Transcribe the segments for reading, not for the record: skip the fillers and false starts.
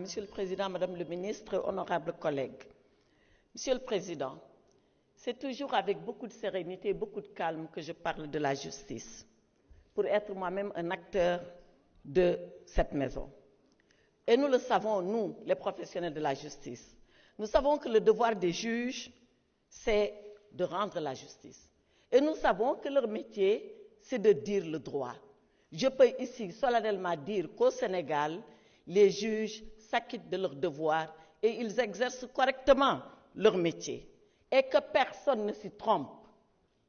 Monsieur le Président, Madame le Ministre, honorables collègues. Monsieur le Président, c'est toujours avec beaucoup de sérénité et beaucoup de calme que je parle de la justice, pour être moi-même un acteur de cette maison. Et nous le savons, nous, les professionnels de la justice. Nous savons que le devoir des juges, c'est de rendre la justice. Et nous savons que leur métier, c'est de dire le droit. Je peux ici solennellement dire qu'au Sénégal, les juges s'acquittent de leurs devoirs et ils exercent correctement leur métier. Et que personne ne s'y trompe.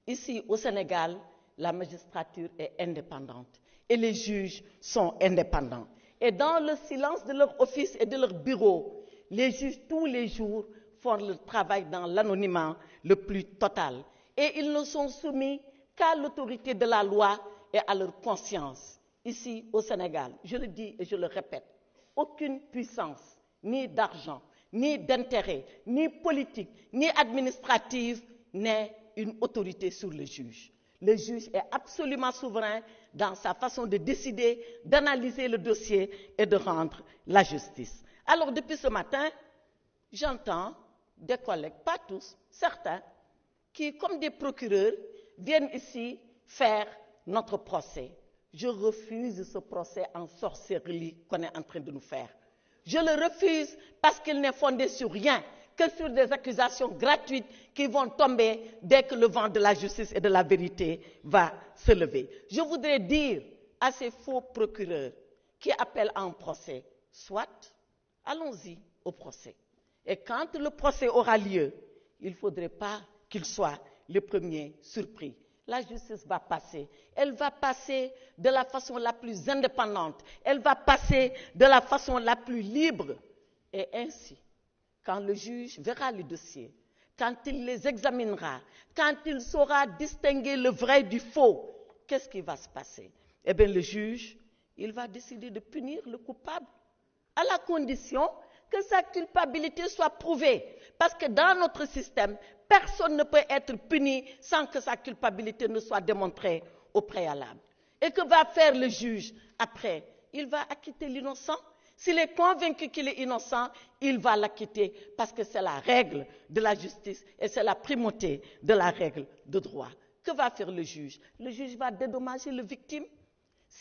Ici, au Sénégal, la magistrature est indépendante et les juges sont indépendants. Et dans le silence de leur office et de leur bureau, les juges, tous les jours, font le travail dans l'anonymat le plus total. Et ils ne sont soumis qu'à l'autorité de la loi et à leur conscience. Ici, au Sénégal, je le dis et je le répète, aucune puissance, ni d'argent, ni d'intérêt, ni politique, ni administrative, n'est une autorité sur le juge. Le juge est absolument souverain dans sa façon de décider, d'analyser le dossier et de rendre la justice. Alors, depuis ce matin, j'entends des collègues, pas tous, certains, qui, comme des procureurs, viennent ici faire notre procès. Je refuse ce procès en sorcellerie qu'on est en train de nous faire. Je le refuse parce qu'il n'est fondé sur rien, que sur des accusations gratuites qui vont tomber dès que le vent de la justice et de la vérité va se lever. Je voudrais dire à ces faux procureurs qui appellent à un procès, soit, allons-y au procès. Et quand le procès aura lieu, il ne faudrait pas qu'ils soient les premiers surpris. La justice va passer. Elle va passer de la façon la plus indépendante. Elle va passer de la façon la plus libre. Et ainsi, quand le juge verra les dossiers, quand il les examinera, quand il saura distinguer le vrai du faux, qu'est-ce qui va se passer? Eh bien, le juge, il va décider de punir le coupable, à la condition que sa culpabilité soit prouvée. Parce que dans notre système, personne ne peut être puni sans que sa culpabilité ne soit démontrée au préalable. Et que va faire le juge après? Il va acquitter l'innocent. S'il est convaincu qu'il est innocent, il va l'acquitter parce que c'est la règle de la justice et c'est la primauté de la règle de droit. Que va faire le juge? Le juge va dédommager la victime.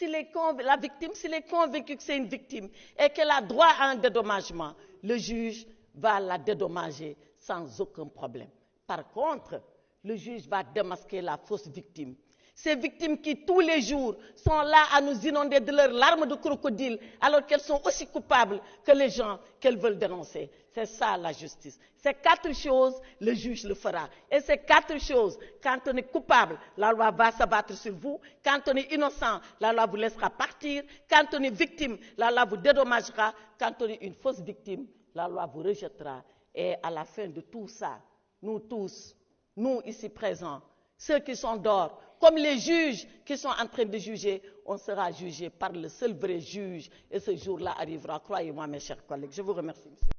La victime, s'il est convaincu que c'est une victime et qu'elle a droit à un dédommagement, le juge va la dédommager sans aucun problème. Par contre, le juge va démasquer la fausse victime. Ces victimes qui, tous les jours, sont là à nous inonder de leurs larmes de crocodile, alors qu'elles sont aussi coupables que les gens qu'elles veulent dénoncer. C'est ça la justice. Ces 4 choses, le juge le fera. Et ces 4 choses, quand on est coupable, la loi va s'abattre sur vous. Quand on est innocent, la loi vous laissera partir. Quand on est victime, la loi vous dédommagera. Quand on est une fausse victime, la loi vous rejettera. Et à la fin de tout ça, nous tous, nous ici présents, ceux qui sont dehors, comme les juges qui sont en train de juger, on sera jugé par le seul vrai juge. Et ce jour-là arrivera, croyez-moi mes chers collègues. Je vous remercie, monsieur.